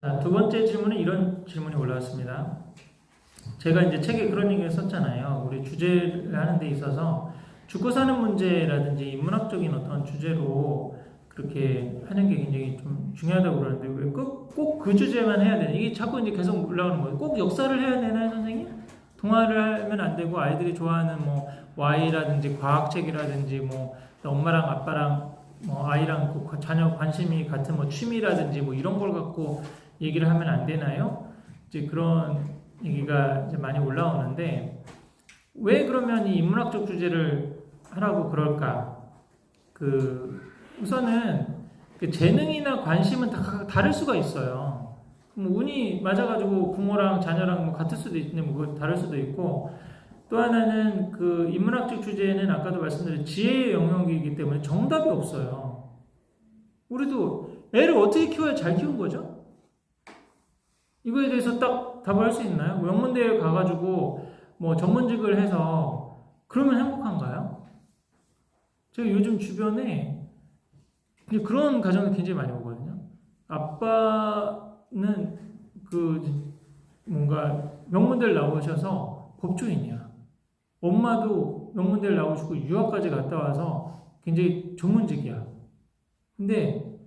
자, 두 번째 질문은 이런 질문이 올라왔습니다. 제가 이제 책에 그런 얘기를 썼잖아요. 우리 주제를 하는 데 있어서 죽고 사는 문제라든지 인문학적인 어떤 주제로 그렇게 하는 게 굉장히 좀 중요하다고 그러는데 왜 꼭 그 주제만 해야 되나? 이게 자꾸 이제 계속 올라오는 거예요. 꼭 역사를 해야 되나요, 선생님? 동화를 하면 안 되고 아이들이 좋아하는 뭐 Y라든지 과학책이라든지 뭐 엄마랑 아빠랑 뭐 아이랑 그 자녀 관심이 같은 뭐 취미라든지 뭐 이런 걸 갖고 얘기를 하면 안 되나요? 이제 그런 얘기가 이제 많이 올라오는데 왜 그러면 이 인문학적 주제를 하라고 그럴까? 우선은 그 재능이나 관심은 다 다를 수가 있어요. 뭐 운이 맞아가지고 부모랑 자녀랑 뭐 같을 수도 있는데 뭐 다를 수도 있고 또 하나는 그 인문학적 주제는 아까도 말씀드린 지혜의 영역이기 때문에 정답이 없어요. 우리도 애를 어떻게 키워야 잘 키운 거죠? 이거에 대해서 딱 답을 할 수 있나요? 명문대에 가가지고 뭐 전문직을 해서 그러면 행복한가요? 제가 요즘 주변에 그런 가정을 굉장히 많이 보거든요. 아빠는 그 뭔가 명문대를 나오셔서 법조인이야. 엄마도 명문대를 나오시고 유학까지 갔다 와서 굉장히 전문직이야. 근데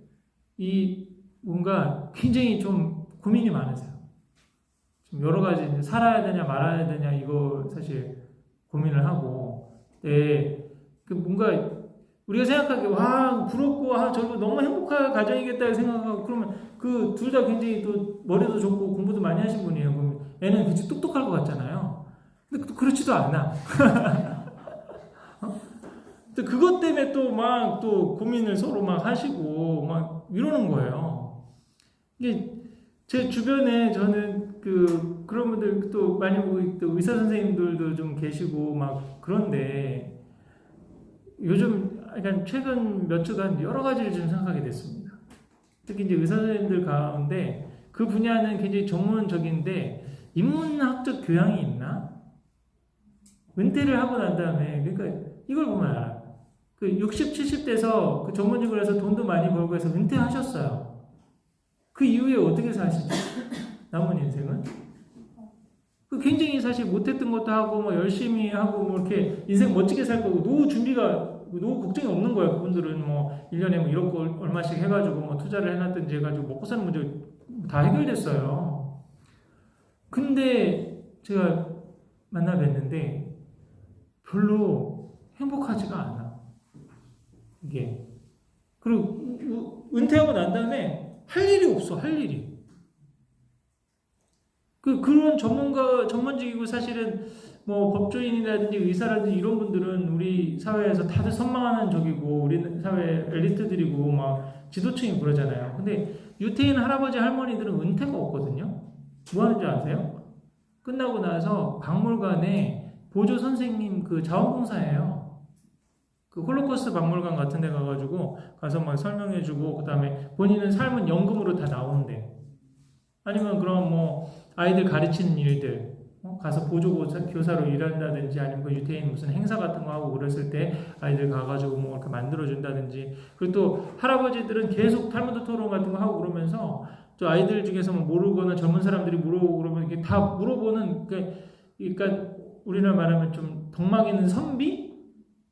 이 뭔가 굉장히 좀 고민이 많으세요. 좀 여러 가지 살아야 되냐 말아야 되냐 이거 사실 고민을 하고 그 뭔가 우리가 생각하기에 와 부럽고 저거 너무 행복한 가정이겠다 생각하고 그러면 그 둘 다 굉장히 또 머리도 좋고 공부도 많이 하신 분이에요. 그럼 애는 굉장히 똑똑할 것 같잖아요. 근데 또 그렇지도 않아. 또 그것 때문에 또 막 또 고민을 서로 막 하시고 막 이러는 거예요. 이게 제 주변에 저는 그런 분들 또 많이 보고 또 의사 선생님들도 좀 계시고 막 그런데 요즘 약간 최근 몇 주간 여러 가지를 좀 생각하게 됐습니다. 특히 이제 의사 선생님들 가운데 그 분야는 굉장히 전문적인데 인문학적 교양이 있나? 은퇴를 하고 난 다음에 그러니까 이걸 보면 알아요. 60, 70대에서 그 전문직을 해서 돈도 많이 벌고 해서 은퇴하셨어요. 그 이후에 어떻게 사시죠? 남은 인생은? 굉장히 사실 못했던 것도 하고 뭐 열심히 하고 뭐 이렇게 인생 멋지게 살 거고 노후 걱정이 없는 거예요. 그분들은 뭐 1년에 뭐 1억 얼마씩 해가지고 뭐 투자를 해놨든지 해가지고 먹고 사는 문제 다 해결됐어요. 근데 제가 만나 뵀는데 별로 행복하지가 않아. 이게. 그리고 은퇴하고 난 다음에 할 일이 없어. 할 일이. 그런 전문직이고 사실은 뭐 법조인이라든지 의사라든지 이런 분들은 우리 사회에서 다들 선망하는 적이고 우리 사회 엘리트들이고 막 지도층이 그러잖아요. 근데 유태인 할아버지 할머니들은 은퇴가 없거든요. 뭐 하는 줄 아세요? 끝나고 나서 박물관에 보조 선생님 자원봉사예요. 홀로코스트 박물관 같은 데 가서 막 설명해주고 그 다음에 본인은 삶은 연금으로 다 나오는데 아니면 그럼 뭐 아이들 가르치는 일들 가서 보조교사로 일한다든지 아니면 그 유태인 무슨 행사 같은 거 하고 그랬을 때 아이들 가가지고 뭐 이렇게 만들어준다든지 그리고 또 할아버지들은 계속 탈무드 토론 같은 거 하고 그러면서 또 아이들 중에서 뭐 모르거나 젊은 사람들이 물어보고 그러면 이게 다 물어보는 그러니까 우리나라 말하면 좀 덕망 있는 선비?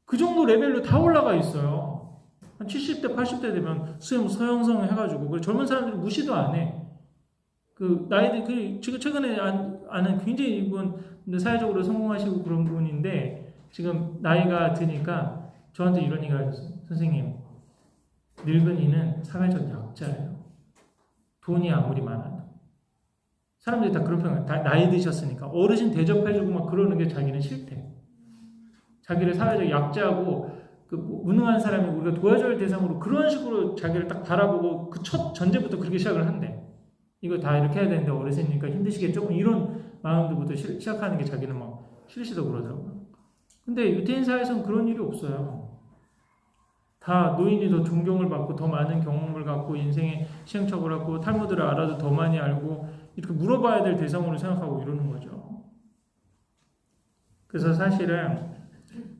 그 정도 레벨로 다 올라가 있어요. 한 70대, 80대 되면 수영 서영성 해가지고 젊은 사람들이 무시도 안 해. 나이들 지금 최근에 아는 굉장히 이분 사회적으로 성공하시고 그런 분인데 지금 나이가 드니까 저한테 이런 얘기를 하셨어요. 선생님, 늙은이는 사회적 약자예요. 돈이 아무리 많아도. 사람들이 다 그런 평가. 다 나이 드셨으니까 어르신 대접해주고 막 그러는 게 자기는 싫대. 자기를 사회적 약자고 무능한 사람이 우리가 도와줘야 할 대상으로 그런 식으로 자기를 딱 바라보고 그 첫 전제부터 그렇게 시작을 한대. 이거 다 이렇게 해야 되는데 어르신이니까 힘드시겠죠? 이런 마음들부터 시작하는 게 자기는 막 싫으시다고 그러더라고요. 근데 유태인 사회에서는 그런 일이 없어요. 다 노인이 더 존경을 받고 더 많은 경험을 갖고 인생의 시행착오를 하고 탈무드를 알아도 더 많이 알고 이렇게 물어봐야 될 대상으로 생각하고 이러는 거죠. 그래서 사실은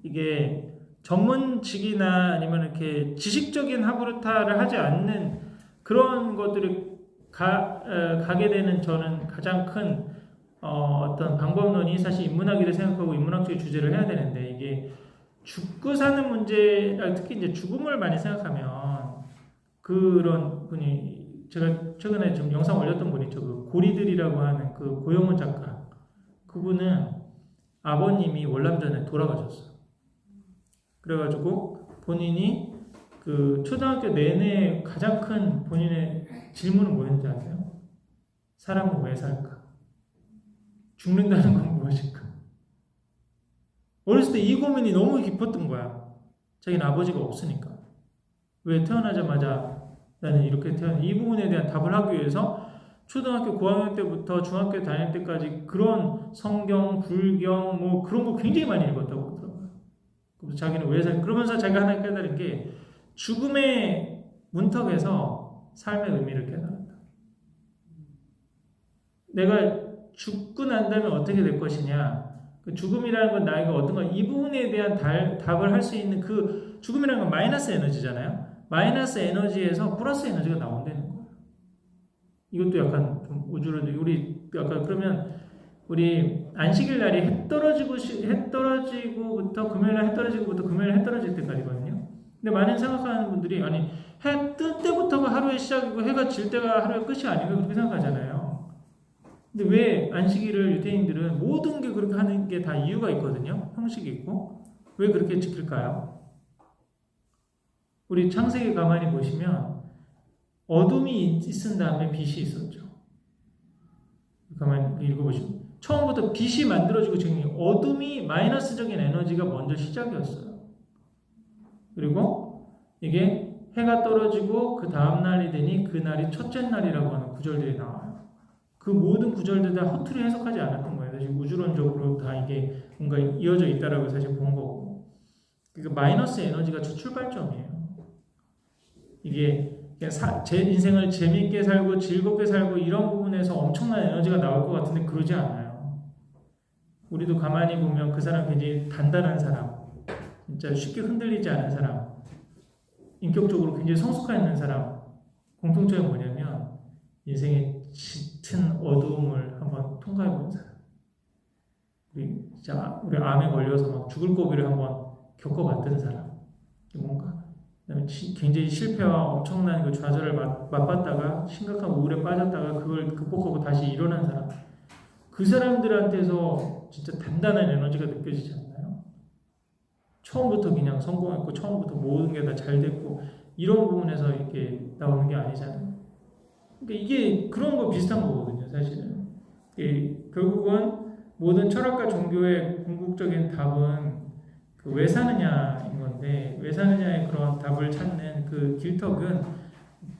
이게 전문직이나 아니면 이렇게 지식적인 하브르타를 하지 않는 그런 것들이 가게 되는 저는 가장 큰 어떤 방법론이 사실 인문학이라 생각하고 인문학적인 주제를 해야 되는데 이게 죽고 사는 문제, 특히 이제 죽음을 많이 생각하면 그런 분이 제가 최근에 좀 영상 올렸던 분이 있죠. 그 고리들이라고 하는 그 고영훈 작가. 그분은 아버님이 월남전에 돌아가셨어요. 그래가지고 본인이 그 초등학교 내내 가장 큰 본인의 질문은 뭐였는지 아세요? 사람은 왜 살까? 죽는다는 건 무엇일까? 어렸을 때 이 고민이 너무 깊었던 거야. 자기는 아버지가 없으니까. 왜 태어나자마자 나는 이렇게 이 부분에 대한 답을 하기 위해서 초등학교 고학년 때부터 중학교 다닐 때까지 그런 성경, 불경, 뭐 그런 거 굉장히 많이 읽었다고 그러더라고요. 그래서 자기는 왜 그러면서 자기가 하나 깨달은 게 죽음의 문턱에서 삶의 의미를 깨달았다. 내가 죽고 난 다음에 어떻게 될 것이냐. 그 죽음이라는 건 나이가 어떤 건 이 부분에 대한 답을 할 수 있는 그 죽음이라는 건 마이너스 에너지잖아요. 마이너스 에너지에서 플러스 에너지가 나온다는 거예요. 이것도 약간 좀 우주론적. 우리 약간 그러면 우리 안식일 날이 해 떨어지고부터 금요일날 해 떨어지고부터 금요일 해 떨어질 때까지거든요. 근데 많은 생각하는 분들이 아니 해 뜰 때부터가 하루의 시작이고 해가 질 때가 하루의 끝이 아닌가 그렇게 생각하잖아요. 근데 왜 안식일을 유대인들은 모든 게 그렇게 하는 게 다 이유가 있거든요. 형식이 있고. 왜 그렇게 지킬까요? 우리 창세기 가만히 보시면 어둠이 있은 다음에 빛이 있었죠. 가만히 읽어보시면 처음부터 빛이 만들어지고 지금 어둠이 마이너스적인 에너지가 먼저 시작이었어요. 그리고 이게 해가 떨어지고 그 다음 날이 되니 그 날이 첫째 날이라고 하는 구절들이 나와요. 그 모든 구절들 다 허투루 해석하지 않았던 거예요. 사실 우주론적으로 다 이게 뭔가 이어져 있다라고 사실 본 거고. 그러니까 마이너스 에너지가 출발점이에요. 이게 제 인생을 재미있게 살고 즐겁게 살고 이런 부분에서 엄청난 에너지가 나올 것 같은데 그러지 않아요. 우리도 가만히 보면 그 사람 굉장히 단단한 사람, 진짜 쉽게 흔들리지 않은 사람, 인격적으로 굉장히 성숙한 있는 사람, 공통점이 뭐냐면 인생의 짙은 어두움을 한번 통과해본 사람. 우리 암에 걸려서 막 죽을 고비를 한번 겪어봤던 사람. 뭔가 굉장히 실패와 엄청난 그 좌절을 맛봤다가 심각한 우울에 빠졌다가 그걸 극복하고 다시 일어난 사람. 그 사람들한테서 진짜 단단한 에너지가 느껴지지 않나요? 처음부터 그냥 성공했고 처음부터 모든 게 다 잘 됐고 이런 부분에서 이렇게 나오는 게 아니잖아요. 그러니까 이게 그런 거 비슷한 거거든요, 사실은. 결국은 모든 철학과 종교의 궁극적인 답은 그 왜 사느냐인 건데, 왜 사느냐의 그런 답을 찾는 그 길턱은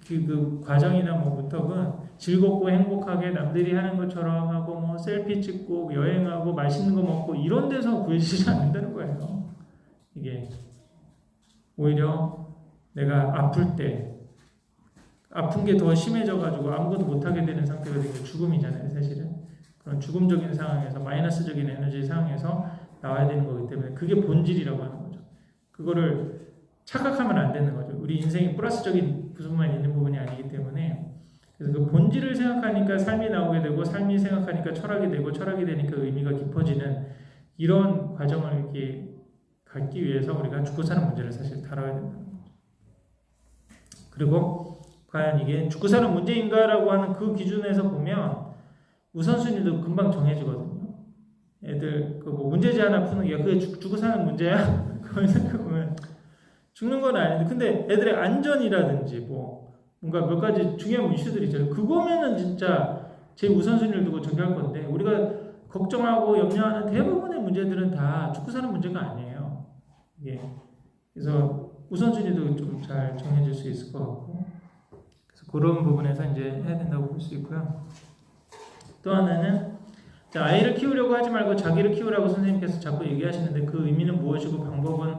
그 과정이나 뭐 문턱은 즐겁고 행복하게 남들이 하는 것처럼 하고 뭐 셀피 찍고 여행하고 맛있는 거 먹고 이런 데서 구해지지 않는다는 거예요. 이게 오히려 내가 아플 때 아픈 게 더 심해져가지고 아무것도 못하게 되는 상태가 되게 죽음이잖아요, 사실은. 그런 죽음적인 상황에서, 마이너스적인 에너지 상황에서 나와야 되는 거기 때문에 그게 본질이라고 하는 거죠. 그거를 착각하면 안 되는 거죠. 우리 인생이 플러스적인 부분만 있는 부분이 아니기 때문에. 그래서 그 본질을 생각하니까 삶이 나오게 되고, 삶이 생각하니까 철학이 되고, 철학이 되니까 의미가 깊어지는 이런 과정을 이렇게 갖기 위해서 우리가 죽고 사는 문제를 사실 다뤄야 된다는 거죠. 그리고 과연 이게 죽고 사는 문제인가라고 하는 그 기준에서 보면 우선순위도 금방 정해지거든요. 애들 뭐 문제지 하나 푸는 게 그게 죽고 사는 문제야? 그걸 생각해보면 죽는 건 아닌데, 근데 애들의 안전이라든지 뭐 뭔가 몇 가지 중요한 이슈들이 있잖아요. 그거면은 진짜 제 우선순위를 두고 정할 건데, 우리가 걱정하고 염려하는 대부분의 문제들은 다 죽고 사는 문제가 아니에요. 예. 그래서 우선순위도 좀 잘 정해질 수 있을 것 같고, 그래서 그런 부분에서 이제 해야 된다고 볼 수 있고요. 또 하나는 아이를 키우려고 하지 말고 자기를 키우라고 선생님께서 자꾸 얘기하시는데 그 의미는 무엇이고 방법은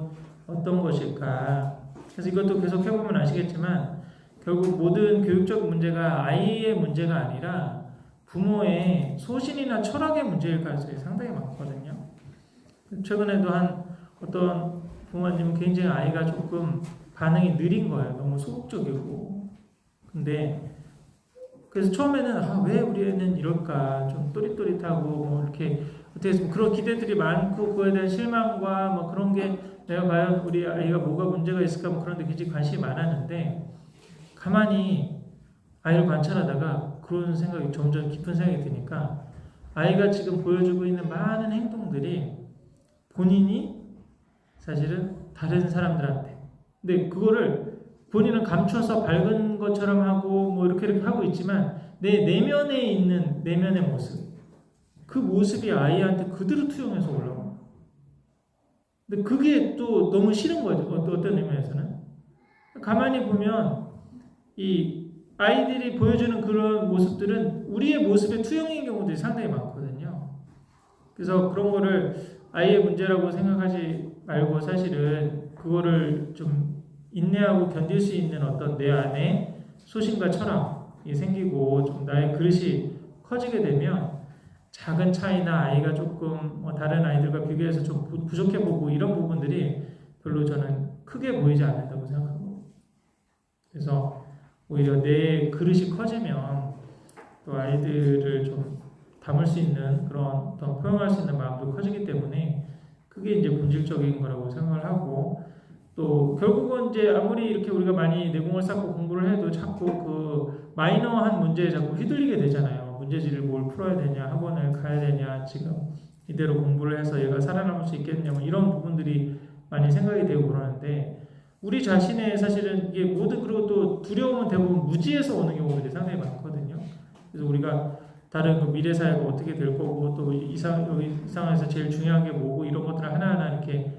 어떤 것일까? 그래서 이것도 계속 해보면 아시겠지만 결국 모든 교육적 문제가 아이의 문제가 아니라 부모의 소신이나 철학의 문제일 가능성이 상당히 많거든요. 최근에도 어떤 부모님은 굉장히 아이가 조금 반응이 느린 거예요. 너무 소극적이고. 근데 그래서 처음에는 왜 우리 애는 이럴까 좀 또릿또릿하고 뭐 이렇게 어떻게 해서 그런 기대들이 많고 그거에 대한 실망과 뭐 그런 게 내가 과연 우리 아이가 뭐가 문제가 있을까 뭐 그런 데 굉장히 관심이 많았는데 가만히 아이를 관찰하다가 그런 생각이 점점 깊은 생각이 드니까 아이가 지금 보여주고 있는 많은 행동들이 본인이 사실은 다른 사람들한테 근데 그거를 본인은 감춰서 밝은 것처럼 하고 뭐 이렇게 하고 있지만 내 내면에 있는 내면의 모습 그 모습이 아이한테 그대로 투영해서 올라와. 근데 그게 또 너무 싫은 거죠. 어떤 의미에서는 가만히 보면 이 아이들이 보여주는 그런 모습들은 우리의 모습의 투영인 경우들이 상당히 많거든요. 그래서 그런 거를 아이의 문제라고 생각하지 말고 사실은 그거를 좀 인내하고 견딜 수 있는 어떤 내 안에 소신과 철학이 생기고 좀 나의 그릇이 커지게 되면 작은 차이나 아이가 조금 다른 아이들과 비교해서 좀 부족해 보고 이런 부분들이 별로 저는 크게 보이지 않는다고 생각합니다. 그래서 오히려 내 그릇이 커지면 또 아이들을 좀 담을 수 있는 그런 어떤 포용할 수 있는 마음도 커지기 때문에 그게 이제 본질적인 거라고 생각을 하고 또 결국은 이제 아무리 이렇게 우리가 많이 내공을 쌓고 공부를 해도 자꾸 그 마이너한 문제에 자꾸 휘둘리게 되잖아요. 문제지를 뭘 풀어야 되냐, 학원을 가야 되냐, 지금 이대로 공부를 해서 얘가 살아남을 수 있겠냐, 뭐 이런 부분들이 많이 생각이 되고 그러는데 우리 자신의 사실은 이게 모든 그리고 또 두려움은 대부분 무지에서 오는 경우들이 상당히 많거든요. 그래서 우리가 다른 그 미래 사회가 어떻게 될 거고 또 여기 상황에서 제일 중요한 게 뭐고 이런 것들을 하나하나 이렇게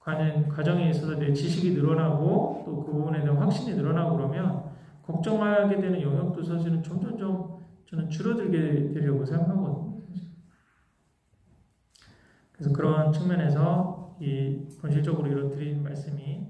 가는 과정에 있어서 내 지식이 늘어나고 또 그 부분에 대한 확신이 늘어나고 그러면 걱정하게 되는 영역도 사실은 점점점 저는 줄어들게 되려고 생각하거든요. 그래서 그런 측면에서 이 본질적으로 이런 드린 말씀이